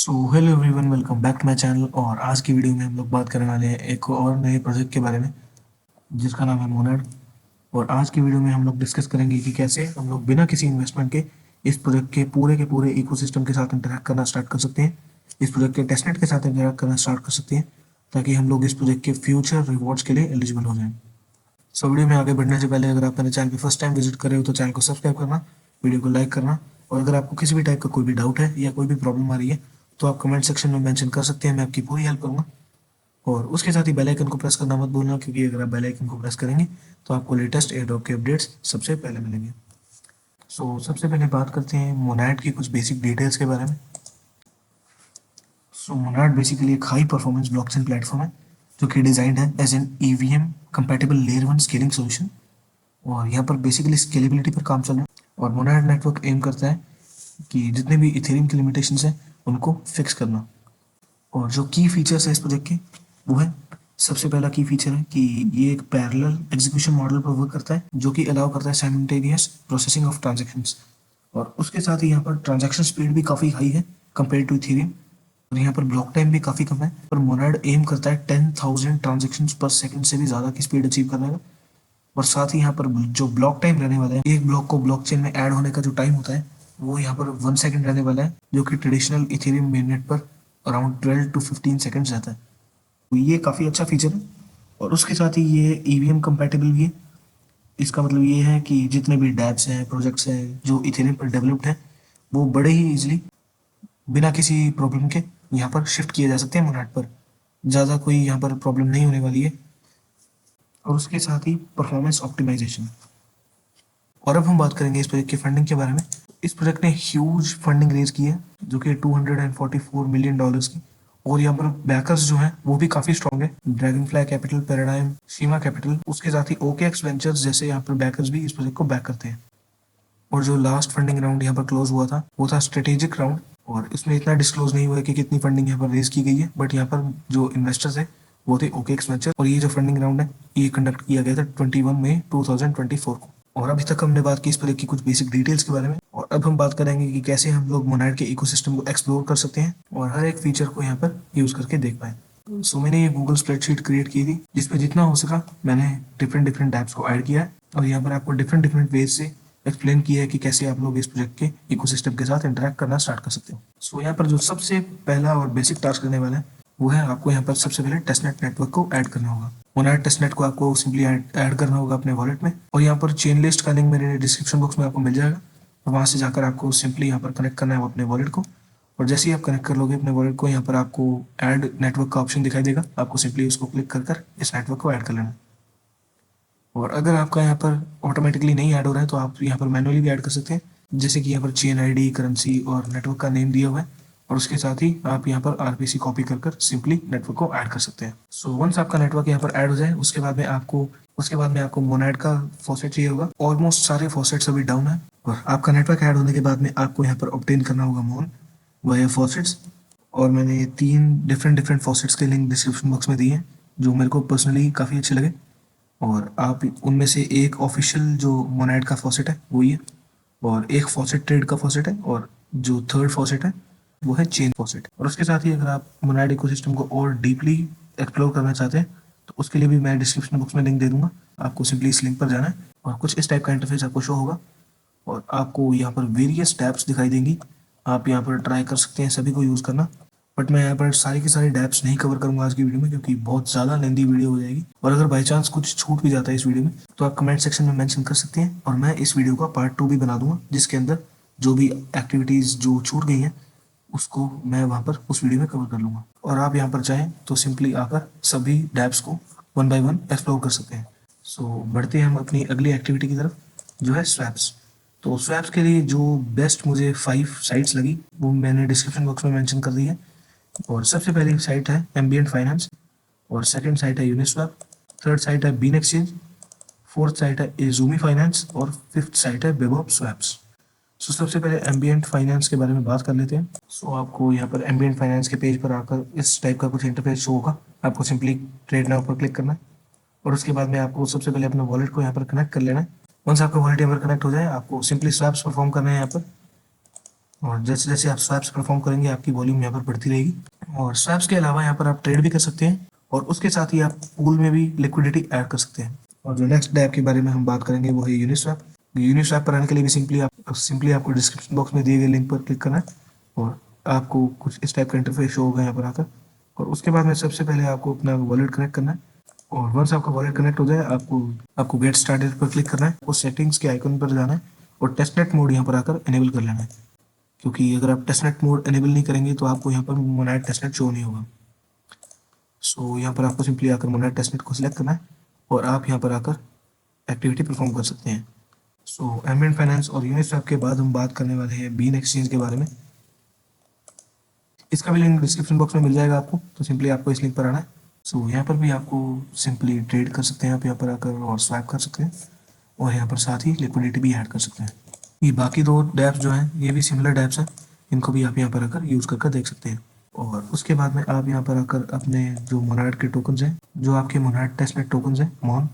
So hello everyone, welcome back to my channel. और आज की वीडियो में हम लोग बात करने वाले हैं एक और नए प्रोजेक्ट के बारे में जिसका नाम है मोनेड। और आज की वीडियो में हम लोग डिस्कस करेंगे कि कैसे हम लोग बिना किसी इन्वेस्टमेंट के इस प्रोजेक्ट के पूरे इकोसिस्टम के साथ इंटरेक्ट करना स्टार्ट कर सकते हैं, इस प्रोजेक्ट के टेस्टनेट के साथ इंटरेक्ट करना स्टार्ट कर सकते हैं, ताकि हम लोग इस प्रोजेक्ट के फ्यूचर रिवॉर्ड्स के लिए एलिजिबल हो जाएं। सो वीडियो में आगे बढ़ने से पहले अगर आप मेरे चैनल पे फर्स्ट टाइम विजिट कर रहे हो तो चैनल को सब्सक्राइब करना, वीडियो को लाइक करना। और अगर आपको किसी भी टाइप का कोई भी डाउट है या कोई भी प्रॉब्लम आ रही है तो आप कमेंट सेक्शन में मेंशन कर सकते हैं, मैं आपकी पूरी हेल्प करूंगा। और उसके साथ ही बेल आइकन को प्रेस करना मत भूलना, क्योंकि अगर आप बेल आइकन को प्रेस करेंगे तो आपको लेटेस्ट एयरड्रॉप के अपडेट्स सबसे पहले मिलेंगे। सबसे पहले बात करते हैं मोनैड की कुछ बेसिक डिटेल्स के बारे में। मोनैड बेसिकली एक हाई परफॉर्मेंस ब्लॉकचेन प्लेटफॉर्म है जो कि डिजाइंड है as an EVM compatible layer one scaling solution. और यहाँ पर बेसिकली स्केलेबिलिटी पर काम चल रहा है। और मोनैड नेटवर्क एम करता है कि जितने भी इथेरियम के लिमिटेशंस हैं उनको फिक्स करना। और जो की फीचर्स है इस प्रोजेक्ट के वो है, सबसे पहला की फीचर है कि ये एक पैरेलल एग्जीक्यूशन मॉडल पर वर्क करता है जो कि अलाउ करता है साइमल्टेनियस प्रोसेसिंग ऑफ ट्रांजैक्शंस। और उसके साथ ही यहाँ पर ट्रांजैक्शन स्पीड भी काफ़ी हाई है कंपेयर टू इथेरियम। और यहाँ पर ब्लॉक टाइम भी काफ़ी कम है। पर मोनाड एम करता है 10,000 ट्रांजेक्शन पर सेकंड से भी ज़्यादा की स्पीड अचीव करने का। और साथ ही यहाँ पर जो ब्लॉक टाइम रहने वाला है, एक ब्लॉक को ब्लॉकचेन में ऐड होने का जो टाइम होता है वो यहाँ पर 1 सेकंड रहने वाला है, जो कि ट्रेडिशनल इथेरियम मेननेट पर अराउंड 12 to 15 सेकंड्स रहता है। तो ये काफ़ी अच्छा फीचर है। और उसके साथ ही ये ईवीएम कंपैटिबल भी है। इसका मतलब ये है कि जितने भी डैप्स हैं, प्रोजेक्ट्स हैं जो इथेरियम पर डेवलप्ड हैं, वो बड़े ही इजीली बिना किसी प्रॉब्लम के यहाँ पर शिफ्ट किए जा सकते हैं मोनाड पर। ज़्यादा कोई यहाँ पर प्रॉब्लम नहीं होने वाली है। और उसके साथ ही परफॉर्मेंस ऑप्टिमाइजेशन। और अब हम बात करेंगे इस प्रोजेक्ट की फंडिंग के बारे में। इस प्रोजेक्ट ने ह्यूज फंडिंग रेज की है जो कि $244 मिलियन की। और यहाँ पर बैकर्स जो हैं वो भी काफी स्ट्रॉन्ग है, ड्रैगन फ्लाई कैपिटल, पैराडाइम, सीमा कैपिटल, उसके साथ ही ओकेएक्स वेंचर्स जैसे यहाँ पर बैकर्स भी इस प्रोजेक्ट को बैक करते हैं। और जो लास्ट फंडिंग राउंड यहाँ पर क्लोज हुआ था वो था स्ट्रेटेजिक राउंड। और इसमें इतना डिस्क्लोज नहीं हुआ है कि कितनी फंडिंग यहाँ पर रेज की गई है, बट यहाँ पर जो इन्वेस्टर्स है वो थे ओकेएक्स वेंचर। और ये जो फंडिंग राउंड है ये कंडक्ट किया गया था 21 मई 2024 को। और अभी तक हमने बात की इस प्रोजेक्ट की कुछ बेसिक डिटेल्स के बारे में। और अब हम बात करेंगे कि कैसे हम लोग मोनाड के इकोसिस्टम को एक्सप्लोर कर सकते हैं और हर एक फीचर को यहाँ पर यूज करके देख पाए। मैंने ये गूगल स्प्रेडशीट क्रिएट की थी जिसपे जितना हो सका मैंने डिफरेंट डिफरेंट ऐप्स को ऐड किया है। और यहाँ पर आपको डिफरेंट डिफरेंट वेज से एक्सप्लेन किया है कि कैसे आप लोग इस प्रोजेक्ट के इकोसिस्टम के साथ इंटरेक्ट करना स्टार्ट कर सकते हो। यहाँ पर जो सबसे पहला और बेसिक टास्क करने वाला है वो है आपको यहाँ पर सबसे पहले टेस्टनेट नेटवर्क को ऐड करना होगा। मोनाड टेस्टनेट को आपको सिंपली ऐड करना होगा अपने वॉलेट में। और यहाँ पर चेन लिस्ट का लिंक मेरे डिस्क्रिप्शन बॉक्स में आपको मिल जाएगा। और वहाँ से जाकर आपको सिंपली यहाँ पर कनेक्ट करना है अपने वॉलेट को। और जैसे ही आप कनेक्ट कर लोगे अपने वॉलेट को, यहाँ पर आपको ऐड नेटवर्क का ऑप्शन दिखाई देगा, आपको सिंपली उसको क्लिक कर इस नेटवर्क को ऐड कर लेना। और अगर आपका यहाँ पर ऑटोमेटिकली नहीं ऐड हो रहा है तो आप यहाँ पर मैनुअली भी ऐड कर सकते हैं, जैसे कि यहाँ पर चेन आईडी, करेंसी और नेटवर्क का नेम दिया हुआ है। और उसके साथ ही आप यहाँ पर आरपीसी कॉपी कर सिंपली नेटवर्क को ऐड कर सकते हैं। वंस आपका नेटवर्क यहाँ पर ऐड हो जाए उसके बाद में आपको मोनाड का फॉसेट चाहिए होगा। ऑलमोस्ट सारे फॉसेट्स अभी डाउन है। और आपका नेटवर्क ऐड होने के बाद में आपको यहाँ पर ऑब्टेन करना होगा मोन वाया फॉसेट्स। और मैंने 3 डिफरेंट डिफरेंट फॉसेट्स के लिंक डिस्क्रिप्शन बॉक्स में दिए हैं जो मेरे को पर्सनली काफ़ी अच्छे लगे। और आप उनमें से एक ऑफिशियल जो मोनाड का फॉसेट है वो ये, और एक फॉसेट ट्रेड का फॉसेट है, और जो थर्ड फॉसेट है वो है चेन फॉसेट। और उसके साथ ही अगर आप मोनाड इकोसिस्टम को और डीपली एक्सप्लोर करना चाहते हैं तो उसके लिए भी मैं डिस्क्रिप्शन बॉक्स में लिंक दे दूंगा। आपको सिंपली इस लिंक पर जाना है और कुछ इस टाइप का इंटरफेस आपको शो होगा। और आपको यहाँ पर वेरियस टैब्स दिखाई देंगी। आप यहाँ पर ट्राई कर सकते हैं सभी को यूज़ करना। बट मैं यहाँ पर सारी की सारी डैप्स नहीं कवर करूंगा आज की वीडियो में, क्योंकि बहुत ज़्यादा लेंदी वीडियो हो जाएगी। और अगर बाई चांस कुछ छूट भी जाता है इस वीडियो में तो आप कमेंट सेक्शन में मेंशन कर सकते हैं और मैं इस वीडियो का पार्ट 2 भी बना दूंगा, जिसके अंदर जो भी एक्टिविटीज़ जो छूट गई हैं उसको मैं वहाँ पर उस वीडियो में कवर कर लूँगा। और आप यहाँ पर चाहें तो सिंपली आकर सभी डैप्स को 1 बाय 1 एक्सप्लोर कर सकते हैं। बढ़ते हैं हम अपनी अगली एक्टिविटी की तरफ, जो है स्वैप्स। तो स्वैप्स के लिए जो बेस्ट मुझे 5 साइट्स लगी वो मैंने डिस्क्रिप्शन बॉक्स में मेंशन कर दी है। और सबसे पहली साइट है एम्बिएंट फाइनेंस, और सेकंड साइट है यूनिस्वैप, थर्ड साइट है बीन एक्सचेंज, फोर्थ साइट है इजूमी फाइनेंस और फिफ्थ साइट है वेबऑप स्वैप्स। सबसे पहले एम्बिएंट फाइनेंस के बारे में बात कर लेते हैं। आपको यहाँ पर एम्बिएंट फाइनेंस के पेज पर आकर इस टाइप का कुछ इंटरफेस शो होगा। आपको सिंपली ट्रेड नाउ पर क्लिक करना है और उसके बाद में आपको सबसे पहले अपने वॉलेट को यहाँ पर कनेक्ट कर लेना है। वंस आपका वॉलेट यहाँ पर कनेक्ट हो जाए आपको सिंपली स्वैप्स परफॉर्म करना है यहाँ पर। और जैसे जैसे आप स्वैप्स परफॉर्म करेंगे आपकी वॉल्यूम यहाँ पर बढ़ती रहेगी। और स्वैप्स के अलावा यहाँ पर आप ट्रेड भी कर सकते हैं और उसके साथ ही आप पूल में भी लिक्विडिटी ऐड कर सकते हैं। और जो नेक्स्ट डैप के बारे में हम बात करेंगे वो है यूनिस्वैप। यूनिस्वैप पर आने के लिए भी सिंपली आपको डिस्क्रिप्शन बॉक्स में दिए गए लिंक पर क्लिक करना है और आपको कुछ इस टाइप का इंटरफेस शो होगा यहाँ पर आकर। और उसके बाद में सबसे पहले आपको अपना वॉलेट कनेक्ट करना है और वंस आपका वॉलेट कनेक्ट हो जाए आपको आपको गेट स्टार्टेड पर क्लिक करना है, वो सेटिंग्स के आइकन पर जाना है और टेस्टनेट मोड यहाँ पर आकर इनेबल कर लेना है, क्योंकि अगर आप टेस्टनेट मोड इनेबल नहीं करेंगे तो आपको यहाँ पर मोनाइट टेस्टनेट शो नहीं होगा। सो यहाँ पर आपको सिंपली आकर मोनाइट टेस्टनेट को सिलेक्ट करना है और आप यहाँ पर आकर एक्टिविटी परफॉर्म कर सकते हैं। सो एम्बिएंट फाइनेंस और यूनिस्वैप के बाद हम बात करने वाले हैं बीन एक्सचेंज के बारे में। इसका भी लिंक डिस्क्रिप्शन बॉक्स में मिल जाएगा आपको, तो सिंपली आपको इस लिंक पर आना है। सो यहाँ पर भी आपको सिंपली ट्रेड कर सकते हैं आप यहाँ पर आकर और स्वैप कर सकते हैं और यहाँ पर साथ ही लिक्विडिटी भी ऐड कर सकते हैं। ये बाकी दो डैप्स जो हैं ये भी सिमिलर डैप्स हैं, इनको भी आप यहाँ पर आकर यूज़ करके देख सकते हैं। और उसके बाद में आप यहाँ पर आकर अपने जो मोनाड के टोकन्स हैं, जो आपके मोनाड टेस्टनेट टोकन्स हैं मॉन,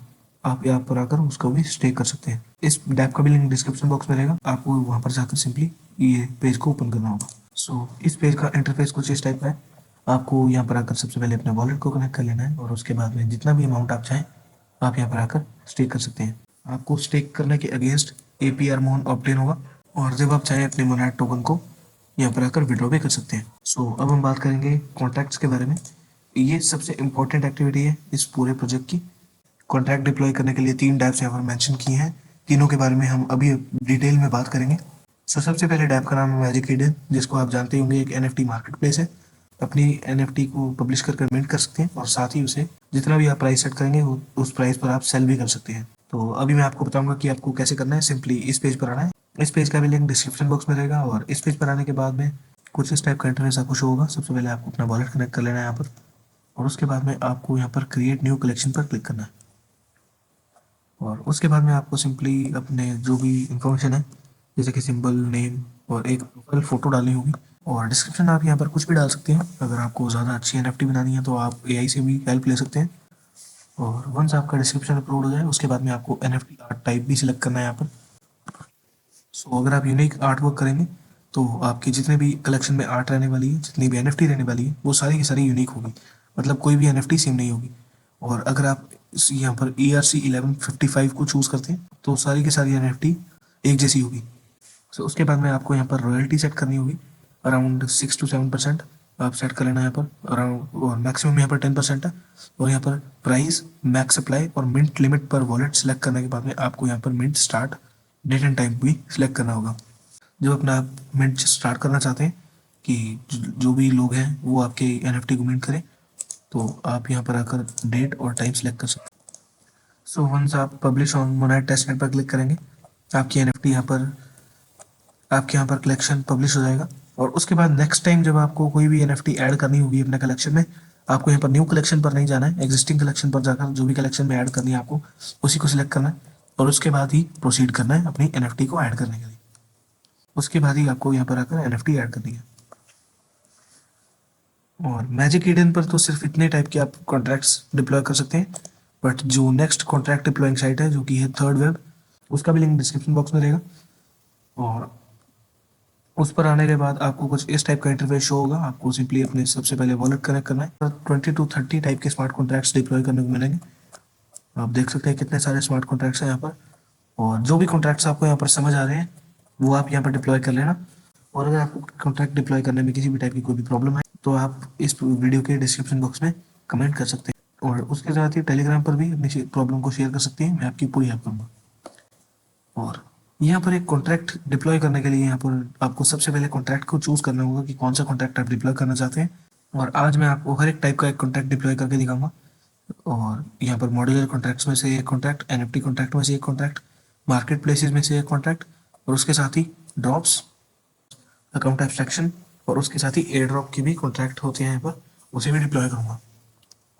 आप यहाँ पर आकर उसको भी स्टेक कर सकते हैं। इस डैप का भी लिंक डिस्क्रिप्शन बॉक्स में रहेगा, आपको वहाँ पर जाकर सिंपली ये पेज को ओपन करना होगा। सो इस पेज का इंटरफेस कुछ इस टाइप का है। आपको यहाँ पर आकर सबसे पहले अपने वॉलेट को कनेक्ट कर लेना है और उसके बाद में जितना भी अमाउंट आप चाहें आप यहाँ पर आकर स्टेक कर सकते हैं। आपको स्टेक करने के अगेंस्ट APR मोन ऑब्टेन होगा और जब आप चाहें अपने मोनाड टोकन को यहाँ पर आकर विड्रॉ भी कर सकते हैं। सो अब हम बात करेंगे कॉन्ट्रैक्ट्स के बारे में। ये सबसे इंपॉर्टेंट एक्टिविटी है इस पूरे प्रोजेक्ट की। कॉन्ट्रैक्ट डिप्लॉय करने के लिए 3 डैप्स यहाँ पर मेंशन किए हैं, तीनों के बारे में हम अभी डिटेल में बात करेंगे। सो सबसे पहले डैप का नाम है मैजिक ईडन, जिसको आप जानते होंगे एक NFT मार्केट प्लेस है। अपनी NFT को पब्लिश कर मिंट कर सकते हैं और साथ ही उसे जितना भी आप प्राइस सेट करेंगे उस प्राइस पर आप सेल भी कर सकते हैं। तो अभी मैं आपको बताऊंगा कि आपको कैसे करना है। सिंपली इस पेज पर आना है, इस पेज का भी लिंक डिस्क्रिप्शन बॉक्स में रहेगा और इस पेज पर आने के बाद में कुछ इस टाइप का इंटरफेस आपको शो होगा। सबसे पहले आपको अपना वॉलेट कनेक्ट कर लेना है यहाँ पर और उसके बाद में आपको यहाँ पर क्रिएट न्यू कलेक्शन पर क्लिक करना है और उसके बाद में आपको सिंपली अपने जो भी इंफॉर्मेशन है जैसे कि सिंबल, नेम और एक प्रोफाइल फ़ोटो डालनी होगी। और डिस्क्रिप्शन आप यहाँ पर कुछ भी डाल सकते हैं। अगर आपको ज़्यादा अच्छी NFT बनानी है तो आप AI से भी हेल्प ले सकते हैं। और वंस आपका डिस्क्रिप्शन अपलोड हो जाए उसके बाद में आपको NFT आर्ट टाइप भी सिलेक्ट करना है यहाँ पर। सो अगर आप यूनिक आर्ट वर्क करेंगे तो आपकी जितने भी कलेक्शन में आर्ट रहने वाली है, जितनी भी NFT रहने वाली है, वो सारी की सारी यूनिक होगी, मतलब कोई भी NFT सेम नहीं होगी। और अगर आप यहाँ पर ERC1155 को चूज़ करते हैं तो सारी की सारी NFT एक जैसी होगी। सो उसके बाद में आपको यहाँ पर रॉयल्टी सेट करनी होगी, अराउंड 6 to 7% आप सेट कर लेना है यहाँ पर अराउंड, और मैक्सिमम यहाँ पर 10% है। और यहाँ पर प्राइस, मैक्स सप्लाई और मिंट लिमिट पर वॉलेट सेलेक्ट करने के बाद में आपको यहाँ पर mint start date and time भी सिलेक्ट करना होगा। जब अपना मिंट स्टार्ट करना चाहते हैं कि जो भी लोग हैं वो आपके NFT को मिंट करें तो आप यहाँ पर आकर डेट और टाइम सेलेक्ट कर सकते हैं। सो वंस आप पब्लिश ऑन मोनाइट टेस्टनेट पर क्लिक करेंगे आपकी NFT आपके यहाँ पर कलेक्शन पब्लिश हो जाएगा। और उसके बाद नेक्स्ट टाइम जब आपको कोई भी NFT ऐड करनी होगी अपने कलेक्शन में, आपको यहाँ पर न्यू कलेक्शन पर नहीं जाना है, एग्जिस्टिंग कलेक्शन पर जाकर जो भी कलेक्शन में ऐड करनी है आपको उसी को सिलेक्ट करना है और उसके बाद ही प्रोसीड करना है अपनी NFT को ऐड करने के लिए। उसके बाद ही आपको यहाँ पर आकर NFT ऐड करनी है। और मैजिक ईडन पर तो सिर्फ इतने टाइप के आप कॉन्ट्रैक्ट्स डिप्लॉय कर सकते हैं, बट जो नेक्स्ट कॉन्ट्रैक्ट डिप्लॉइंग साइट है जो कि है थर्ड वेब, उसका भी लिंक डिस्क्रिप्शन बॉक्स में रहेगा। और उस पर आने के बाद आपको कुछ इस टाइप का इंटरफेस शो होगा। आपको सिंपली अपने सबसे पहले वॉलेट कनेक्ट करना है। 20 to 30 टाइप के स्मार्ट कॉन्ट्रैक्ट्स डिप्लॉय करने को मिलेंगे। आप देख सकते हैं कितने सारे स्मार्ट कॉन्ट्रैक्ट्स हैं यहाँ पर, और जो भी कॉन्ट्रैक्ट्स आपको यहाँ पर समझ आ रहे हैं वो आप यहाँ पर डिप्लॉय कर लेना। और अगर आपको कॉन्ट्रैक्ट डिप्लॉय करने में किसी भी टाइप की कोई भी प्रॉब्लम है तो आप इस वीडियो के डिस्क्रिप्शन बॉक्स में कमेंट कर सकते हैं और उसके साथ ही टेलीग्राम पर भी अपनी प्रॉब्लम को शेयर कर सकते हैं, मैं आपकी पूरी हेल्प करूँगा। और यहाँ पर एक कॉन्ट्रैक्ट डिप्लॉय करने के लिए यहाँ पर आपको सबसे पहले कॉन्ट्रैक्ट को चूज करना होगा कि कौन सा कॉन्ट्रैक्ट आप डिप्लॉय करना चाहते हैं। और आज मैं आपको हर एक टाइप का एक कॉन्ट्रैक्ट डिप्लॉय करके दिखाऊंगा। और यहाँ पर मॉड्यूलर कॉन्ट्रैक्ट्स में से एक कॉन्ट्रैक्ट, NFT कॉन्ट्रैक्ट में से एक कॉन्ट्रैक्ट, मार्केट प्लेसेस में से एक कॉन्ट्रैक्ट और उसके साथ ही ड्रॉप्स, अकाउंट एब्स्ट्रैक्शन और उसके साथ ही एयर ड्रॉप की भी कॉन्ट्रैक्ट होते हैं यहाँ पर, उसे भी डिप्लॉय करूँगा।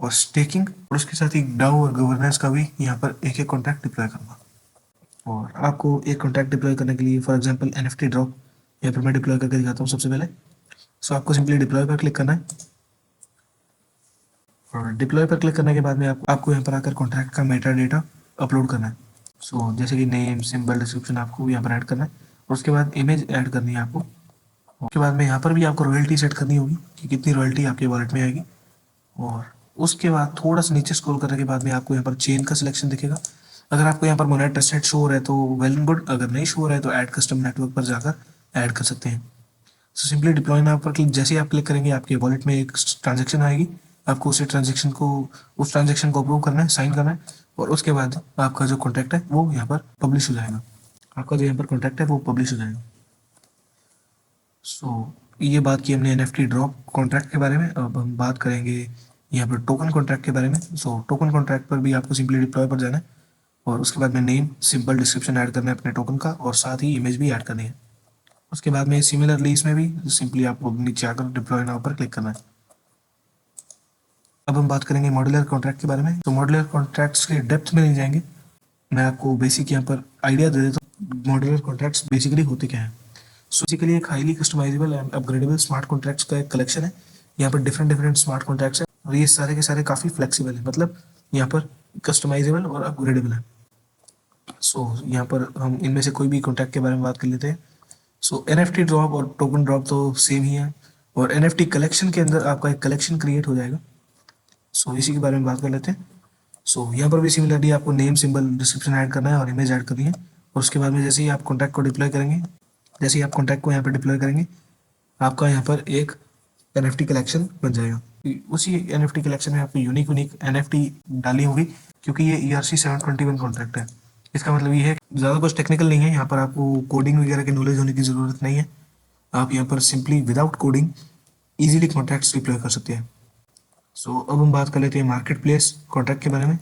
और स्टेकिंग और उसके साथ ही डाउ और गवर्नेंस का भी यहाँ पर एक एक कॉन्ट्रैक्ट डिप्लॉय करूँगा। और आपको एक कॉन्ट्रैक्ट डिप्लॉय करने के लिए फॉर एग्जांपल NFT ड्रॉप यहाँ पर मैं डिप्लॉय करके दिखाता हूँ सबसे पहले। सो आपको सिंपली डिप्लॉय पर क्लिक करना है और डिप्लॉय पर क्लिक करने के बाद में आपको यहाँ पर आकर कॉन्ट्रैक्ट का मेटा डेटा अपलोड करना है। सो जैसे कि नेम, सिंबल, डिस्क्रिप्शन आपको यहाँ पर ऐड करना है और उसके बाद इमेज ऐड करनी है आपको। उसके बाद में यहाँ पर भी आपको रॉयल्टी सेट करनी होगी कि कितनी रॉयल्टी आपके वॉलेट में आएगी। और उसके बाद थोड़ा सा नीचे स्क्रॉल करने के बाद में आपको यहाँ पर चेन का सिलेक्शन दिखेगा। अगर आपको यहाँ पर मोनेट टेस्टनेट शो हो रहा है तो वेल एंड गुड, अगर नहीं शो हो रहा है तो ऐड कस्टम नेटवर्क पर जाकर ऐड कर सकते हैं। सो सिंपली डिप्लॉय नाउ पर क्लिक, जैसे ही आप क्लिक करेंगे आपके वॉलेट में एक ट्रांजेक्शन आएगी। आपको उस ट्रांजेक्शन को अप्रूव करना है, साइन करना है, और उसके बाद आपका जो कॉन्ट्रैक्ट है वो यहाँ पर पब्लिश हो जाएगा। आपका जो यहाँ पर कॉन्ट्रैक्ट है वो पब्लिश हो जाएगा। सो ये बात की हमने एनएफटी ड्रॉप कॉन्ट्रैक्ट के बारे में। अब हम बात करेंगे यहाँ पर टोकन कॉन्ट्रैक्ट के बारे में। सो टोकन कॉन्ट्रैक्ट पर भी आपको सिंपली डिप्लॉय पर जाना है और उसके बाद में नेम, सिंपल डिस्क्रिप्शन ऐड करना है अपने टोकन का, और साथ ही इमेज भी ऐड करनी है। उसके बाद में सिमिलरली इसमें भी सिंपली आपको नीचे आकर डिप्लॉय नाउ पर क्लिक करना है। अब हम बात करेंगे मॉड्यूलर कॉन्ट्रैक्ट के बारे में। तो मॉड्यूलर कॉन्ट्रैक्ट्स के डेप्थ में नहीं जाएंगे, मैं आपको बेसिक यहाँ पर आइडिया दे देता हूँ मॉड्यूलर कॉन्ट्रैक्ट्स बेसिकली होते क्या हैं। सो बेसिकली एक highly customizable and upgradable smart contracts का एक कलेक्शन है। यहाँ पर डिफरेंट डिफरेंट स्मार्ट कॉन्ट्रैक्ट्स हैं और ये सारे के सारे काफ़ी फ्लेक्सिबल है, मतलब यहाँ पर कस्टमाइजेबल और अपग्रेडेबल है। सो यहाँ पर हम इनमें से कोई भी कॉन्ट्रैक्ट के बारे में बात कर लेते हैं। सो एनएफटी ड्रॉप और टोकन ड्रॉप तो सेम ही है, और एनएफटी कलेक्शन के अंदर आपका एक कलेक्शन क्रिएट हो जाएगा। सो इसी के बारे में बात कर लेते हैं। सो यहाँ पर भी सिमिलरली आपको नेम, सिंबल, डिस्क्रिप्शन ऐड करना है और इमेज ऐड करनी है। और उसके बाद में जैसे ही आप कॉन्टैक्ट को डिप्लॉय करेंगे, जैसे ही आप कॉन्टैक्ट को यहाँ पर डिप्लॉय करेंगे, आपका यहाँ पर एक एनएफटी कलेक्शन बन जाएगा। उसी एनएफटी कलेक्शन में आपको यूनिक यूनिक एनएफटी डालनी होगी, क्योंकि ये ERC 721 कॉन्ट्रैक्ट है। इसका मतलब ये है ज़्यादा कुछ टेक्निकल नहीं है, यहाँ पर आपको कोडिंग वगैरह की नॉलेज होने की ज़रूरत नहीं है। आप यहाँ पर simply without coding easily contracts deploy कर सकते हैं। सो अब हम बात कर लेते हैं मार्केट प्लेस कॉन्ट्रैक्ट के बारे में।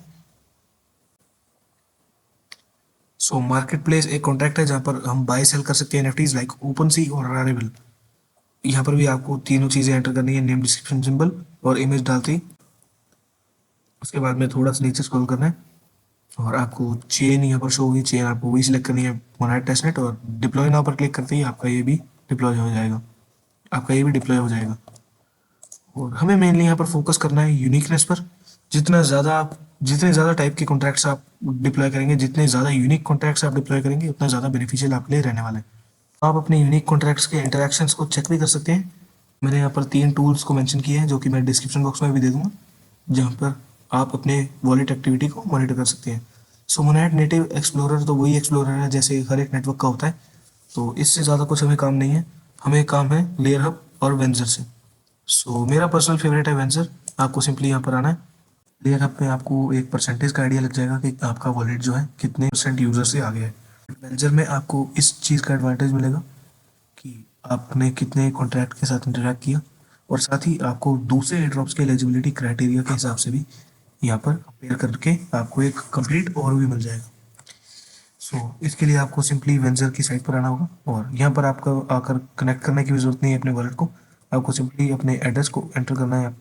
सो मार्केट प्लेस एक कॉन्ट्रैक्ट है जहाँ पर हम बाय सेल कर सकते हैं एनएफटीज लाइक ओपन सी और रारेबल। यहाँ पर भी आपको तीनों चीज़ें एंटर करनी है, नेम, डिस्क्रिप्शन, सिंबल और इमेज डालते ही। उसके बाद में थोड़ा सा नीचे स्क्रॉल करना है और आपको चेन यहाँ पर शो होगी, चेन आपको वही सिलेक्ट करनी है, मोनेट टेस्टनेट, और डिप्लॉय नाउ पर क्लिक करते ही आपका ये भी डिप्लॉय हो जाएगा, आपका ये भी डिप्लॉय हो जाएगा। और हमें मेनली यहाँ पर फोकस करना है यूनिकनेस पर। जितने ज़्यादा टाइप के कॉन्ट्रैक्ट्स आप डिप्लॉय करेंगे, जितने ज़्यादा यूनिक कॉन्ट्रैक्ट्स आप डिप्लॉय करेंगे, उतना ज़्यादा बेनिफिशियल आपके लिए रहने वाला है। आप अपने यूनिक कॉन्ट्रैक्ट्स के इंटरेक्शंस को चेक भी कर सकते हैं। मैंने यहाँ पर 3 टूल्स को मेंशन किए हैं जो कि मैं डिस्क्रिप्शन बॉक्स में भी दे दूंगा, जहाँ पर आप अपने वॉलेट एक्टिविटी को मॉनिटर कर सकते हैं। सो मोनेट नेटिव एक्सप्लोरर तो वही एक्सप्लोरर है जैसे हर एक नेटवर्क का होता है, तो इससे ज़्यादा कुछ हमें काम नहीं है। हमें काम है लेयर हब और वेंजर से। सो मेरा पर्सनल फेवरेट है वेंजर। आपको सिंपली यहाँ पर आना है। लेयर हब पे आपको एक परसेंटेज का आइडिया लग जाएगा कि आपका वॉलेट जो है कितने परसेंट यूजर से आगे है। वेंजर में आपको इस चीज़ का एडवांटेज मिलेगा कि आपने कितने कॉन्ट्रैक्ट के साथ इंटरेक्ट किया, और साथ ही आपको दूसरे एयरड्रॉप्स के एलिजिबिलिटी क्राइटेरिया के हिसाब से भी यहाँ पर कंपेयर करके आपको एक कंप्लीट ओवरव्यू मिल जाएगा। सो इसके लिए आपको सिंपली वेंजर की साइट पर आना होगा और यहाँ पर आपको आकर कनेक्ट करने की भी जरूरत नहीं है अपने वॉलेट को। आपको सिंपली अपने एड्रेस को एंटर करना है।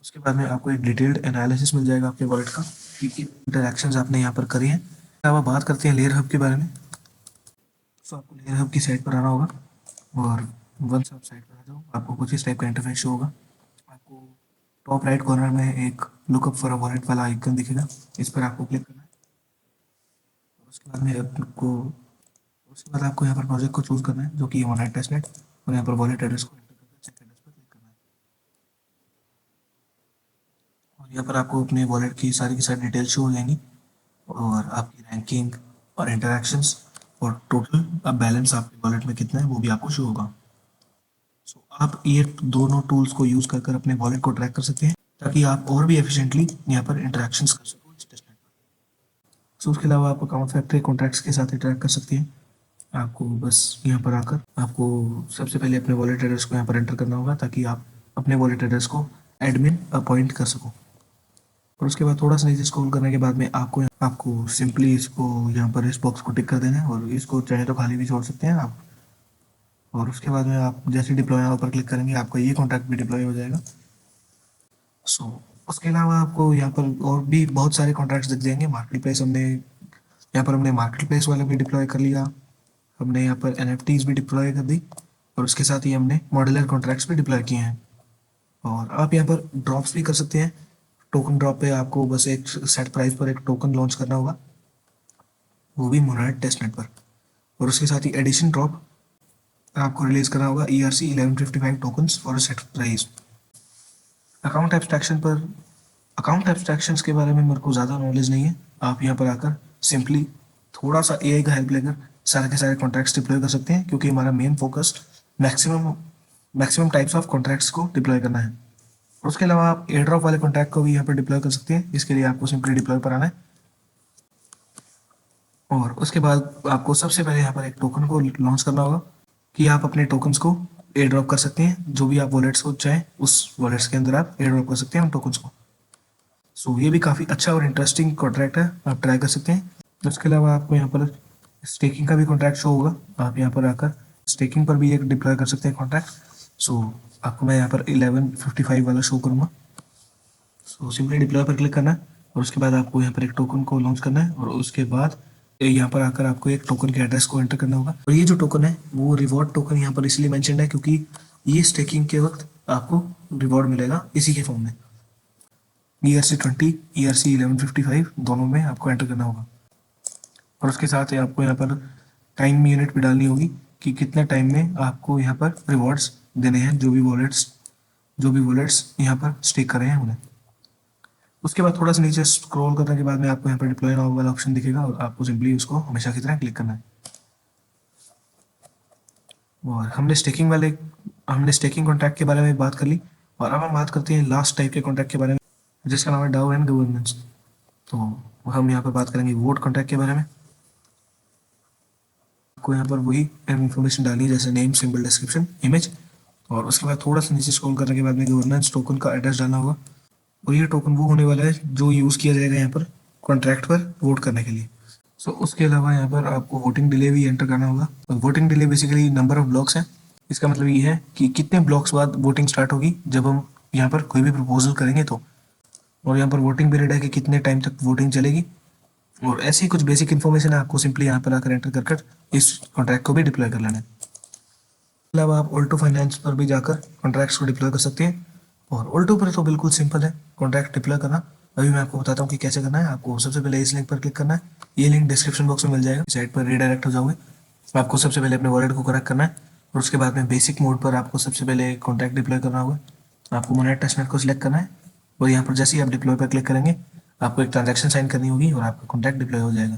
उसके बाद में आपको एक डिटेल्ड एनालिसिस मिल जाएगा आपके वॉलेट का कि इंटरैक्शंस आपने यहाँ पर करी हैं। अब आप बात करते हैं लेयर हब के बारे में। सो आपको लेयर हब की साइट पर आना होगा और वंस आप साइट पर आ जाओ, आपको कुछ इस टाइप का इंटरफेस शो होगा। आपको टॉप राइट कॉर्नर में एक लुकअप फॉर अ वॉलेट वाला आइकन दिखेगा, इस पर आपको क्लिक करना है। उसके बाद में आपको उसके बाद आपको यहाँ पर प्रोजेक्ट को चूज करना है जो कि मोनेट टेस्टनेट, और यहाँ पर वॉलेट एड्रेस को एंटर करके चेक एड्रेस पर क्लिक करना है। और यहाँ पर आपको अपने वॉलेट की सारी डिटेल शो हो जाएंगी और आपकी रैंकिंग और इंटरैक्शंस और टोटल अब बैलेंस आपके वॉलेट में कितना है वो भी आपको शो होगा। सो आप ये दोनों टूल्स को यूज़ कर अपने वॉलेट को ट्रैक कर सकते हैं ताकि आप और भी एफिशिएंटली यहाँ पर इंटरैक्शंस कर सको इस टेस्टनेट पर। सो उसके अलावा आप अकाउंट फैक्ट्री कॉन्ट्रैक्ट्स के साथ इंटरैक्ट कर सकते हैं। आपको बस यहाँ पर आकर आपको सबसे पहले अपने वॉलेट एड्रेस को यहाँ पर एंटर करना होगा ताकि आप अपने वॉलेट एड्रेस को एडमिन अपॉइंट कर सको। और उसके बाद थोड़ा सा नीचे स्क्रॉल करने के बाद में आपको सिंपली इसको यहाँ पर इस बॉक्स को टिक कर देना है और इसको चाहे तो खाली भी छोड़ सकते हैं आप। और उसके बाद में आप जैसे डिप्लॉय नाउ पर क्लिक करेंगे आपका ये कॉन्ट्रैक्ट भी डिप्लॉय हो जाएगा। सो उसके अलावा आपको यहाँ पर और भी बहुत सारे कॉन्ट्रैक्ट्स दिख जाएंगे। मार्केट प्लेस हमने मार्केट प्लेस वाले भी डिप्लॉय कर लिया, हमने यहाँ पर एनएफटीज भी डिप्लॉय कर दी, और उसके साथ ही हमने मॉड्यूलर कॉन्ट्रैक्ट्स भी डिप्लॉय किए हैं। और आप यहाँ पर ड्रॉप्स भी कर सकते हैं। टोकन ड्रॉप पे आपको बस एक सेट प्राइस पर एक टोकन लॉन्च करना होगा, वो भी मोनेट टेस्टनेट पर। और उसके साथ ही एडिशन ड्रॉप आपको रिलीज करना होगा ERC 1155 tokens for a set price. Account abstraction पर, अकाउंट एब्स्ट्रैक्शंस के बारे में मेरे को ज़्यादा नॉलेज नहीं है। आप यहाँ पर आकर सिंपली थोड़ा सा AI का हेल्प लेकर सारे के सारे कॉन्ट्रैक्ट्स डिप्लॉय कर सकते हैं, क्योंकि हमारा main focus maximum maximum types of contracts को डिप्लॉय करना है। उसके अलावा आप एयर ड्रॉप वाले कॉन्ट्रैक्ट को भी यहाँ पर डिप्लॉय कर सकते हैं। इसके लिए आपको सिंपली डिप्लॉय पर आना है और उसके बाद आपको सबसे पहले यहाँ पर एक टोकन को लॉन्च करना होगा कि आप अपने टोकन्स को एयर ड्रॉप कर सकते हैं। जो भी आप वॉलेट्स को चाहें उस वॉलेट्स के अंदर आप एयर ड्रॉप कर सकते हैं उन टोकन्स को। सो ये भी काफ़ी अच्छा और इंटरेस्टिंग कॉन्ट्रैक्ट है, आप ट्राई कर सकते हैं। उसके अलावा आपको यहाँ पर स्टेकिंग का भी कॉन्ट्रैक्ट शो होगा। आप यहाँ पर आकर स्टेकिंग पर भी एक डिप्लॉय कर सकते हैं कॉन्ट्रैक्ट। सो आपको मैं यहाँ पर 1155 वाला शो करूँगा। सो सिंपली डिप्लॉय पर क्लिक करना है और उसके बाद आपको यहाँ पर एक टोकन को लॉन्च करना है और उसके बाद यहाँ पर आकर आपको एक टोकन के एड्रेस को एंटर करना होगा। और ये जो टोकन है वो रिवॉर्ड टोकन यहाँ पर इसलिए मेंशन्ड है क्योंकि ये स्टेकिंग के वक्त आपको रिवॉर्ड मिलेगा इसी के फॉर्म में। ERC 20 ERC 1155 दोनों में आपको एंटर करना होगा और उसके साथ ही आपको यहाँ पर टाइम यूनिट भी डालनी होगी कि कितने टाइम में आपको यहाँ पर रिवॉर्ड्स देने हैं जो भी वॉलेट्स यहाँ पर स्टेक कर रहे हैं उन्हें। उसके बाद थोड़ा सा नीचे स्क्रॉल करने के बाद में आपको यहाँ पर डिप्लॉय नाउ वाला ऑप्शन दिखेगा और आपको सिंपली उसको हमेशा की तरह क्लिक करना है। और हमने स्टेकिंग कॉन्ट्रैक्ट के बारे में बात कर ली और अब हम बात करते हैं लास्ट टाइप के कॉन्ट्रैक्ट के बारे में जिसका नाम है डाउ एंड गवर्नेंस। तो हम यहाँ पर बात करेंगे वोट कॉन्ट्रैक्ट के बारे में। आपको यहाँ पर वही इन्फॉर्मेशन डालनी है जैसे नेम, सिंबल, डिस्क्रिप्शन, इमेज और उसके बाद थोड़ा सा नीचे स्क्रॉल करने के बाद में गवर्नेंस टोकन का एड्रेस डालना होगा और ये टोकन वो होने वाला है जो यूज़ किया जाएगा यहाँ पर कॉन्ट्रैक्ट पर वोट करने के लिए। सो उसके अलावा यहाँ पर आपको वोटिंग डिले भी एंटर करना होगा और voting delay basically number of blocks हैं। इसका मतलब ये है कि कितने ब्लॉक्स बाद वोटिंग स्टार्ट होगी जब हम यहाँ पर कोई भी प्रपोजल करेंगे तो। और यहाँ पर वोटिंग पीरियड है कि कितने टाइम तक वोटिंग चलेगी और ऐसी कुछ बेसिक इन्फॉर्मेशन है। आपको सिंपली यहाँ पर आकर एंटर कर इस कॉन्ट्रैक्ट को भी डिप्लॉय कर लेना है। इसके अलावा आप ऑल्टो फाइनेंस पर भी जाकर कॉन्ट्रैक्ट्स को डिप्लॉय कर सकते हैं और ऑल्टो पर तो बिल्कुल सिंपल है कॉन्ट्रैक्ट डिप्लॉय करना। अभी मैं आपको बताता हूँ कि कैसे करना है। आपको सबसे पहले इस लिंक पर क्लिक करना है, ये लिंक डिस्क्रिप्शन बॉक्स में मिल जाएगा, साइट पर रीडायरेक्ट हो जाओगे। आपको सबसे पहले अपने वॉलेट को कनेक्ट करना है और उसके बाद में बेसिक मोड पर आपको सबसे पहले कॉन्ट्रैक्ट डिप्लॉय करना होगा। आपको मोनेट टेस्टनेट को सिलेक्ट करना है और यहाँ पर जैसे ही आप डिप्लॉय पर क्लिक करेंगे आपको एक ट्रांजैक्शन साइन करनी होगी और आपका कॉन्ट्रैक्ट डिप्लॉय हो जाएगा।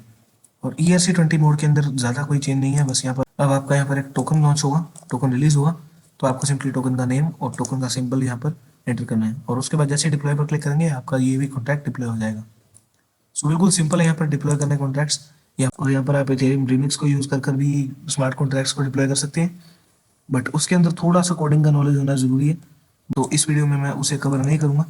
और ERC 20 मोड के अंदर ज़्यादा कोई चेंज नहीं है, बस यहाँ पर अब आपका यहाँ पर एक टोकन लॉन्च होगा, टोकन रिलीज होगा तो आपको सिंपली टोकन का नेम और टोकन का सिंबल यहाँ पर एंटर करना है और उसके बाद जैसे डिप्लॉय पर क्लिक करेंगे आपका ये भी कॉन्ट्रैक्ट डिप्लॉय हो जाएगा। सो बिल्कुल सिंपल है यहाँ पर डिप्लॉय करने कॉन्ट्रैक्ट्स। और यहाँ पर आप इथेरियम रिमिक्स को यूज़ कर भी स्मार्ट कॉन्ट्रैक्ट्स को डिप्लॉय कर सकते हैं, बट उसके अंदर थोड़ा सा कोडिंग का नॉलेज होना ज़रूरी है। तो इस वीडियो में मैं उसे कवर नहीं करूँगा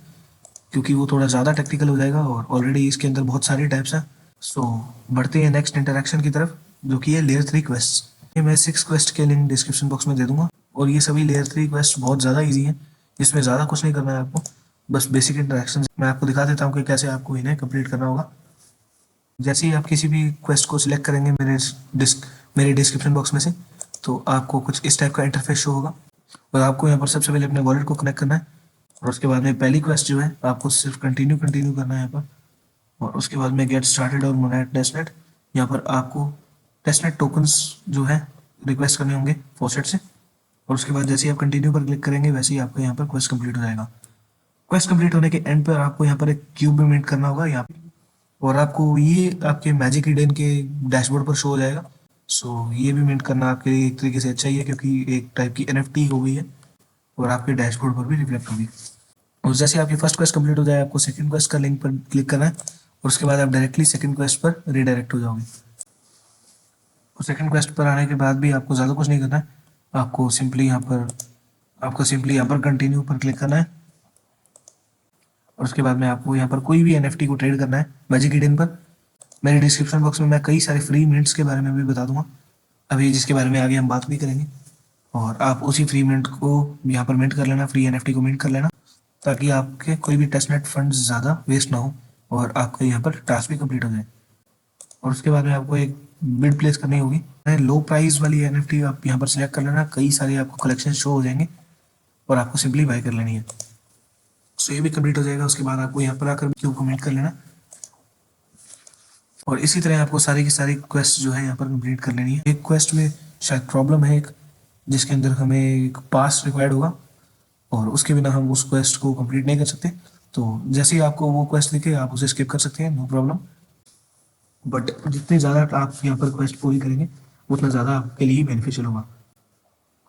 क्योंकि वो थोड़ा ज़्यादा टेक्निकल हो जाएगा और ऑलरेडी इसके अंदर बहुत सारी टाइप्स हैं। सो बढ़ते हैं नेक्स्ट इंटरेक्शन की तरफ जो कि है लेयर 3 क्वेस्ट। ये मैं 6 क्वेस्ट के लिंक डिस्क्रिप्शन बॉक्स में दे दूंगा और ये सभी लेयर 3 क्वेस्ट बहुत ज़्यादा ईजी है, इसमें ज़्यादा कुछ नहीं करना है आपको, बस बेसिक इंटरेक्शन मैं आपको दिखा देता हूँ कि कैसे आपको इन्हें कंप्लीट करना होगा। जैसे ही आप किसी भी क्वेस्ट को सिलेक्ट करेंगे मेरे डिस्क्रिप्शन बॉक्स में से तो आपको कुछ इस टाइप का इंटरफेस शो होगा और आपको यहाँ पर सबसे पहले अपने वॉलेट को कनेक्ट करना है और उसके बाद में पहली क्वेस्ट जो है आपको सिर्फ कंटिन्यू करना है यहाँ पर और उसके बाद में गेट स्टार्टेड और मोनेट टेस्टनेट, यहाँ पर आपको टेस्टनेट टोकन्स जो है रिक्वेस्ट करने होंगे फॉसेट से और उसके बाद जैसे ही आप कंटिन्यू पर क्लिक करेंगे वैसे ही आपको यहाँ पर क्वेस्ट कंप्लीट हो जाएगा। क्वेस्ट कंप्लीट होने के एंड पर आपको यहाँ पर एक क्यूब भी मिंट करना होगा यहाँ पे और आपको ये आपके मैजिक ईडन के डैशबोर्ड पर शो हो जाएगा। सो ये भी मिंट करना आपके लिए एक तरीके से अच्छा ही है क्योंकि एक टाइप की NFT हो गई है और आपके डैशबोर्ड पर भी रिफ्लेक्ट होगी। और जैसे आपकी फर्स्ट क्वेस्ट कंप्लीट हो जाए आपको सेकंड क्वेस्ट का लिंक पर क्लिक करना है और उसके बाद आप डायरेक्टली सेकंड क्वेस्ट पर रीडायरेक्ट हो जाओगे। और सेकंड क्वेस्ट पर आने के बाद भी आपको ज़्यादा कुछ नहीं करना है, आपको सिंपली यहाँ पर कंटिन्यू पर क्लिक करना है और उसके बाद में आपको यहाँ पर कोई भी NFT को ट्रेड करना है मैजिक ईडन पर। मेरे डिस्क्रिप्शन बॉक्स में मैं कई सारे फ्री मिनट्स के बारे में भी बता दूंगा अभी, जिसके बारे में आगे हम बात भी करेंगे और आप उसी फ्री मिनट को यहाँ पर मिंट कर लेना, फ्री NFT को मिंट कर लेना ताकि आपके कोई भी टेस्टनेट फंड ज़्यादा वेस्ट ना हो और आपका यहाँ पर टास्क भी कंप्लीट हो जाए। और उसके बाद में आपको एक बिड प्लेस करनी होगी, लो प्राइस वाली NFT आप यहाँ पर सिलेक्ट कर लेना, कई सारे आपको कलेक्शन शो हो जाएंगे और आपको सिंपली बाय कर लेनी है। सो ये भी कंप्लीट हो जाएगा। उसके बाद आपको यहाँ पर आकर क्यूब को मिंट कर लेना और इसी तरह आपको सारी की सारी क्वेस्ट जो है यहाँ पर कंप्लीट कर लेनी है। एक क्वेस्ट में शायद प्रॉब्लम है एक जिसके अंदर हमें एक पास रिक्वायर्ड होगा और उसके बिना हम उस क्वेस्ट को कंप्लीट नहीं कर सकते। तो जैसे ही आपको वो क्वेस्ट दिखे आप उसे स्किप कर सकते हैं, नो प्रॉब्लम। बट जितनी ज़्यादा आप यहाँ पर क्वेस्ट पूरी करेंगे उतना ज़्यादा आपके लिए बेनिफिशियल होगा।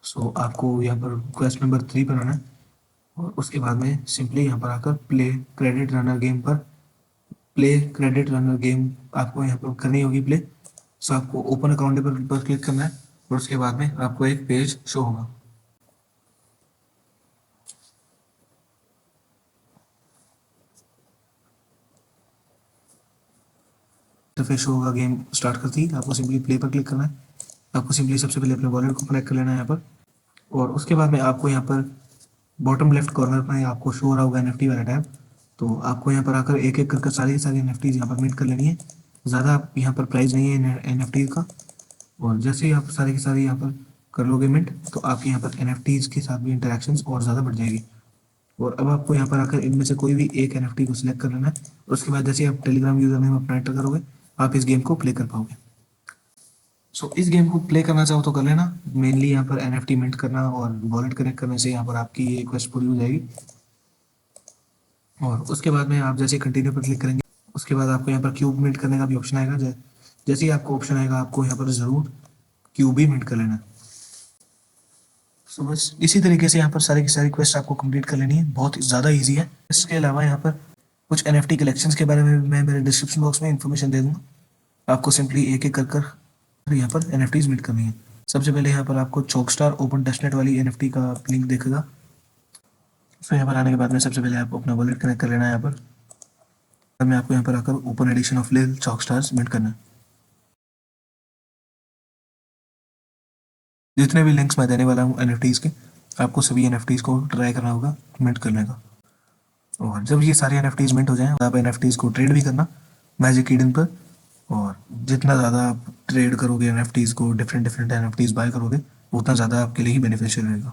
सो आपको यहाँ पर क्वेस्ट नंबर 3 पर आना है और उसके बाद में सिंपली यहाँ पर आकर प्ले क्रेडिट रनर गेम आपको यहाँ पर करनी होगी प्ले। सो आपको ओपन अकाउंट पर क्लिक करना है और उसके बाद में आपको एक पेज शो होगा। तो फिर शो होगा गेम स्टार्ट करती ही आपको सिंपली प्ले पर क्लिक करना है। आपको सिंपली सबसे पहले अपने वॉलेट को कनेक्ट कर लेना है यहाँ पर और उसके बाद में आपको यहाँ पर बॉटम लेफ्ट कॉर्नर पर आपको शो हो रहा होगा एनएफटी वाला टैब। तो आपको यहाँ पर आकर एक एक करके सारी सारी एनएफटीज यहाँ पर मिंट कर लेनी है। ज़्यादा यहाँ पर प्राइस नहीं है एनएफटी का और जैसे ही आप सारी की सारी यहाँ पर कर लोगे मिंट तो आपके यहाँ पर एनएफटीज के साथ भी इंटरेक्शंस और ज़्यादा बढ़ जाएगी। और अब आपको यहाँ पर आकर इनमें से कोई भी एक एनएफटी को सिलेक्ट कर लेना है और उसके बाद जैसे आप टेलीग्राम यूजर नेम अपना एंटर करोगे आप इस गेम को प्ले कर पाओगे। सो इस गेम को प्ले करना चाहो तो कर लेना। मेनली यहाँ पर एनएफटी मिंट करना और वॉलेट कनेक्ट करने से यहाँ पर आपकी ये क्वेस्ट पूरी हो जाएगी। और उसके बाद में आप जैसे कंटिन्यू पर क्लिक करेंगे उसके बाद आपको यहाँ पर क्यूब मिंट करने का भी ऑप्शन आएगा। जैसे ही आपको ऑप्शन आएगा आपको यहाँ पर ज़रूर क्यूब ही मिंट कर लेना। सो बस इसी तरीके से यहाँ पर सारी की सारी क्वेस्ट आपको कंप्लीट कर लेनी है, बहुत ज़्यादा इजी है। इसके अलावा यहाँ पर कुछ एनएफटी कलेक्शंस के बारे में मैं मेरे डिस्क्रिप्शन बॉक्स में इन्फॉर्मेशन दे दूँगा। आपको सिंपली एक एक कर यहाँ पर एनएफटीज मिंट करनी है। सबसे पहले यहाँ पर आपको चौक स्टार ओपन टेस्टनेट वाली एनएफटी का लिंक दिखेगा। सो यहाँ पर आने के बाद में सबसे पहले आपको अपना वॉलेट कनेक्ट कर लेना है। यहाँ पर मैं आपको यहाँ पर आकर ओपन एडिशन ऑफ लिल चौक स्टार्स मिंट करना है। जितने भी लिंक्स मैं देने वाला हूँ एनएफटीज के आपको सभी एनएफटीज को ट्राई करना होगा मिंट करने का। और जब ये सारे एनएफटीज मिंट हो जाएं आप एनएफटीज को ट्रेड भी करना मैजिक ईडन पर। और जितना ज़्यादा आप ट्रेड करोगे एनएफटीज को डिफरेंट डिफरेंट एनएफटीज बाय करोगे उतना ज़्यादा आपके लिए ही बेनिफिशियल रहेगा।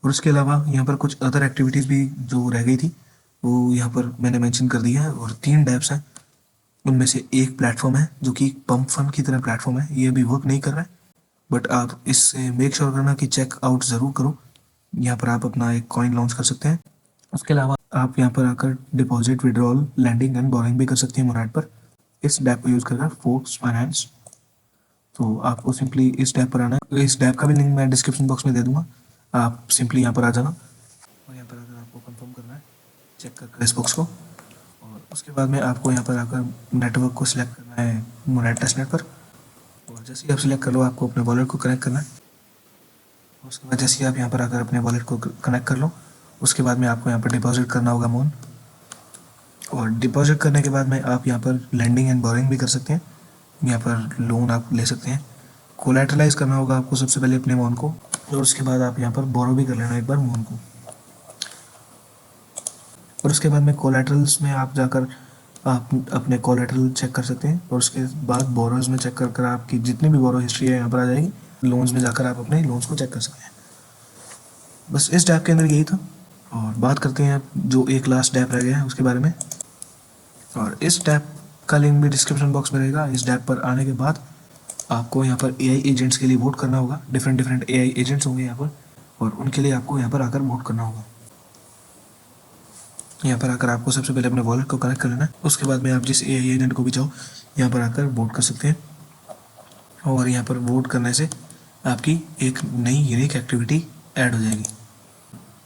और उसके अलावा यहाँ पर कुछ अदर एक्टिविटीज़ भी जो रह गई थी वो यहाँ पर मैंने मेंशन कर दिया है। और 3 डैप्स हैं उनमें से एक प्लेटफॉर्म है जो कि पंप फन की तरह प्लेटफॉर्म है, ये अभी वर्क नहीं कर रहा है बट आप इससे मेक श्योर करना कि चेक आउट ज़रूर करो। यहाँ पर आप अपना एक कॉइन लॉन्च कर सकते हैं। उसके अलावा आप यहाँ पर आकर deposit withdrawal lending and borrowing भी कर सकते हैं मोनाड पर इस डैप को यूज़ कर फोर्स फाइनेंस। तो आपको सिंपली इस डैप पर आना है। इस डैप का भी लिंक मैं डिस्क्रिप्शन बॉक्स में दे दूंगा, आप सिंपली यहाँ पर आ जाना और यहाँ पर आकर आपको कंफर्म करना है चेक कर इस बॉक्स को। और उसके बाद में आपको यहाँ पर आकर नेटवर्क को सिलेक्ट करना है मोनाड टेस्टनेट पर। और जैसे ही आप सिलेक्ट कर लो आपको अपने वॉलेट को कनेक्ट करना है। उसके बाद जैसे ही आप यहाँ पर आकर अपने वॉलेट को कनेक्ट कर लो उसके बाद में आपको यहाँ पर डिपॉजिट करना होगा मोन। और डिपॉजिट करने के बाद में आप यहाँ पर लैंडिंग एंड बोरिंग भी कर सकते हैं, यहाँ पर लोन आप ले सकते हैं। कोलैटरलाइज करना होगा आपको सबसे पहले अपने मोन को और उसके बाद आप यहाँ पर बोरो भी कर लेना एक बार मोन को। और उसके बाद में कोलैटरल्स में आप जाकर आप अपने कोलैटरल चेक कर सकते हैं और उसके बाद बोरोज में चेक कर आपकी जितनी भी बोरो हिस्ट्री है यहाँ पर आ जाएगी। लोन्स में जाकर आप अपने लोन्स को चेक कर सकते हैं। बस इस डैप के अंदर यही था। और बात करते हैं जो एक लास्ट डैप रह गया है उसके बारे में। और इस डैप का लिंक भी डिस्क्रिप्शन बॉक्स में रहेगा। इस डैप पर आने के बाद आपको यहाँ पर एआई एजेंट्स के लिए वोट करना होगा। डिफरेंट डिफरेंट एआई एजेंट्स होंगे यहाँ पर और उनके लिए आपको यहाँ पर आकर वोट करना होगा। यहाँ पर आकर आपको सबसे पहले अपने वॉलेट को कनेक्ट कर लेना है। उसके बाद में आप जिस एआई एजेंट को भी चाहो यहाँ पर आकर वोट कर सकते हैं। और यहाँ पर वोट करने से आपकी एक नई यूनिक एक्टिविटी ऐड हो जाएगी।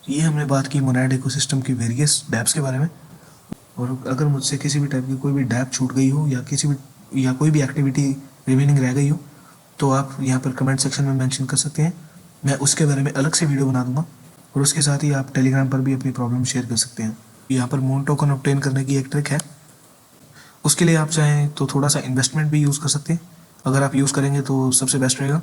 ये हमने बात की मोनाड इकोसिस्टम की वेरियस डैप्स के बारे में। और अगर मुझसे किसी भी टाइप की कोई भी डैप छूट गई हो या कोई भी एक्टिविटी रिमेनिंग रह गई हो तो आप यहाँ पर कमेंट सेक्शन में मेंशन कर सकते हैं, मैं उसके बारे में अलग से वीडियो बना दूंगा। और उसके साथ ही आप टेलीग्राम पर भी अपनी प्रॉब्लम शेयर कर सकते हैं। यहाँ पर मोन टोकन ऑब्टेन करने की एक ट्रिक है, उसके लिए आप चाहें तो थोड़ा सा इन्वेस्टमेंट भी यूज़ कर सकते हैं। अगर आप यूज़ करेंगे तो सबसे बेस्ट रहेगा,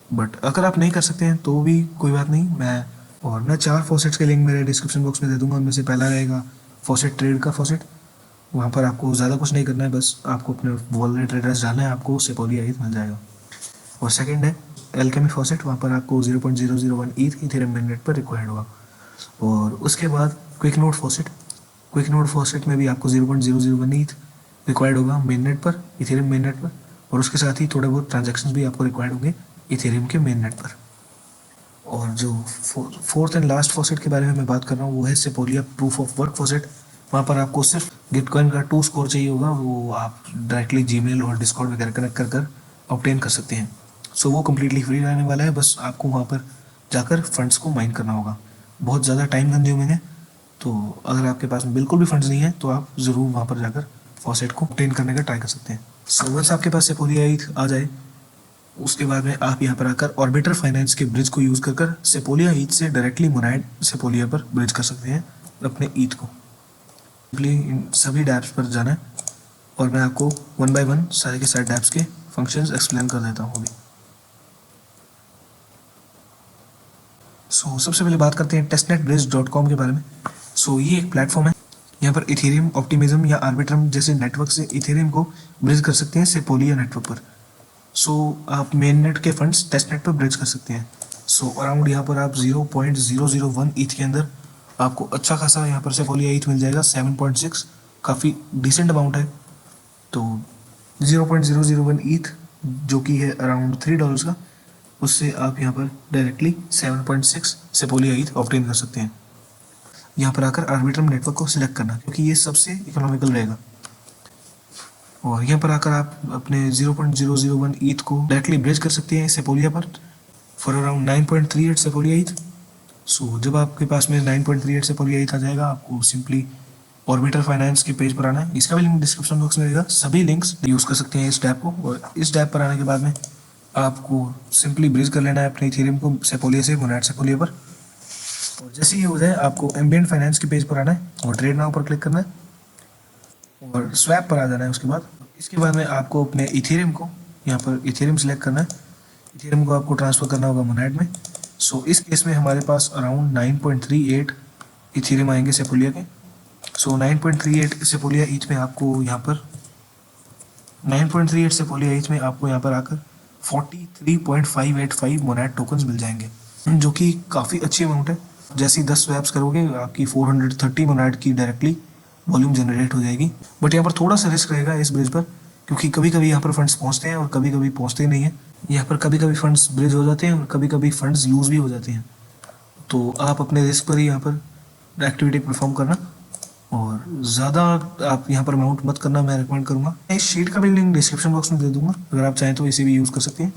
बट अगर आप नहीं कर सकते हैं तो भी कोई बात नहीं। मैं 4 फॉसेट्स के लिंक मेरे डिस्क्रिप्शन बॉक्स में दे दूंगा। उनमें से पहला रहेगा फॉसेट ट्रेड का फॉसेट, वहाँ पर आपको ज़्यादा कुछ नहीं करना है, बस आपको अपने वॉलेट एड्रेस डालना है, आपको सेपोली ईथ मिल जाएगा। और सेकंड है एल्केमी फॉसेट, वहाँ पर आपको 0.001 ईथ इथेरियम मेननेट पर रिक्वायर्ड होगा। और उसके बाद क्विक नोड फॉसेट में भी आपको 0.001 ईथ रिक्वायर्ड होगा मेननेट पर, इथेरियम मेननेट पर। और उसके साथ ही थोड़े बहुत ट्रांजेक्शन भी आपको रिक्वायर्ड होंगे इथेरियम के मेननेट पर। और जो फोर्थ एंड लास्ट फॉसेट के बारे में मैं बात कर रहा हूँ वो है सेपोलिया प्रूफ ऑफ वर्क फॉसेट। वहाँ पर आपको सिर्फ गिटकॉइन का 2 स्कोर चाहिए होगा, वो आप डायरेक्टली जीमेल और डिस्कॉर्ड वगैरह कनेक्ट कर कर ऑब्टेन कर सकते हैं। सो वो कम्प्लीटली फ्री रहने वाला है, बस आपको वहाँ पर जाकर फंड्स को माइन करना होगा। बहुत ज़्यादा टाइम कंज्यूमिंग है, तो अगर आपके पास में बिल्कुल भी फंड्स नहीं है तो आप ज़रूर वहाँ पर जाकर फॉसेट को ऑब्टेन करने का ट्राई कर सकते हैं। सो वंस आपके पास सेपोलिया ईथ आ जाए, उसके बाद में आप यहाँ पर आकर ऑर्बिटर फाइनेंस के ब्रिज को यूज़ कर कर सेपोलिया ईथ से डायरेक्टली मोनाइड सेपोलिया पर ब्रिज कर सकते हैं अपने ईथ को। सिंपली इन सभी डैप्स पर जाना है और मैं आपको वन बाय वन सारे के सारे डैप्स के फंक्शंस एक्सप्लेन कर देता हूँ अभी। सबसे पहले बात करते हैं testnetbridge.com के बारे में। ये एक प्लेटफॉर्म है, यहाँ पर इथेरियम, ऑप्टिमिज्म या आर्बिट्रम जैसे नेटवर्क से इथेरियम को ब्रिज कर सकते हैं सेपोलिया नेटवर्क पर। आप मेन नेट के फंड्स टेस्ट नेट पर ब्रिज कर सकते हैं। अराउंड यहाँ पर आप 0.001 ईथ के अंदर आपको अच्छा खासा यहाँ पर सेपोलिया ईथ मिल जाएगा 7.6, काफ़ी डिसेंट अमाउंट है। तो 0.001 ईथ जो कि है अराउंड $3 का, उससे आप यहाँ पर डायरेक्टली 7.6 सेपोलिया ईथ ऑब्टेन कर सकते हैं। यहाँ पर आकर आर्बिट्रम नेटवर्क को सिलेक्ट करना, क्योंकि ये सबसे इकोनॉमिकल रहेगा। और यहाँ पर आकर आप अपने 0.001 ईथ को डायरेक्टली ब्रिज कर सकते हैं सेपोलिया पर फॉर अराउंड 9.38 सेपोलिया ईथ। जब आपके पास में 9.38 सेपोलिया ईथ आ जाएगा, आपको सिंपली ऑर्बिटर फाइनेंस के पेज पर आना है। इसका भी लिंक डिस्क्रिप्शन बॉक्स में रहेगा, सभी लिंक्स यूज़ कर सकते हैं इस टैब को। और इस टैब पर आने के बाद में आपको सिंपली ब्रिज कर लेना है अपने इथेरियम को सेपोलिया से मोनाइड सेपोलिया पर। और जैसे ही हो जाए आपको एम्बिएंट फाइनेंस के पेज पर आना है और ट्रेड नाउ पर क्लिक करना है और स्वैप पर आ जाना है। इसके बाद में आपको अपने इथेरियम को यहाँ पर इथेरियम सेलेक्ट करना है। इथेरियम को आपको ट्रांसफ़र करना होगा मोनाइड में। इस केस में हमारे पास अराउंड 9.38 इथेरियम आएंगे सेपोलिया के। 9.38 सेपोलिया ईथ में आपको यहाँ पर 9.38 सेपोलिया ईथ में आपको यहाँ पर आकर 43.585 मोनाइड टोकन्स मिल जाएंगे, जो कि काफ़ी अच्छी अमाउंट है। जैसे ही 10 स्वैप्स करोगे आपकी 430 मोनाइड की डायरेक्टली वॉल्यूम जनरेट हो जाएगी। बट यहाँ पर थोड़ा सा रिस्क रहेगा इस ब्रिज पर, क्योंकि कभी कभी यहाँ पर फंड्स पहुँचते हैं और कभी कभी पहुँचते नहीं हैं। यहाँ पर कभी कभी फंड्स ब्रिज हो जाते हैं और कभी कभी फंड्स लूज भी हो जाते हैं। तो आप अपने रिस्क पर ही यहाँ पर एक्टिविटी परफॉर्म करना, और ज़्यादा आप यहाँ पर अमाउंट मत करना, मैं रिकमेंड करूँगा। इस शीट का भी लिंक डिस्क्रिप्शन बॉक्स में दे दूँगा, अगर आप चाहें तो इसे भी यूज़ कर सकते हैं।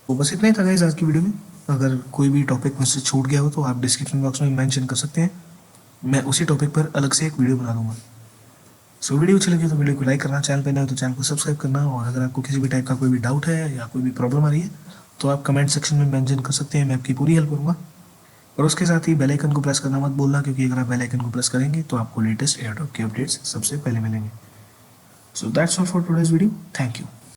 तो बस इतना ही था गाइस आज की वीडियो में। अगर कोई भी टॉपिक मुझसे छूट गया हो तो आप डिस्क्रिप्शन बॉक्स में मेंशन कर सकते हैं, मैं उसी टॉपिक पर अलग से एक वीडियो बना दूँगा। वीडियो अच्छी लगी तो वीडियो को लाइक करना, चैनल पे नए हो तो चैनल को सब्सक्राइब करना। और अगर आपको किसी भी टाइप का कोई भी डाउट है या कोई भी प्रॉब्लम आ रही है तो आप कमेंट सेक्शन में मेंशन कर सकते हैं, मैं आपकी पूरी हेल्प करूँगा। और उसके साथ ही बेल आइकन को प्रेस करना मत भूलना, क्योंकि अगर आप बेल आइकन को प्रेस करेंगे तो आपको लेटेस्ट एयरड्रॉप के अपडेट्स सबसे पहले मिलेंगे। That's all for today's video. Thank you.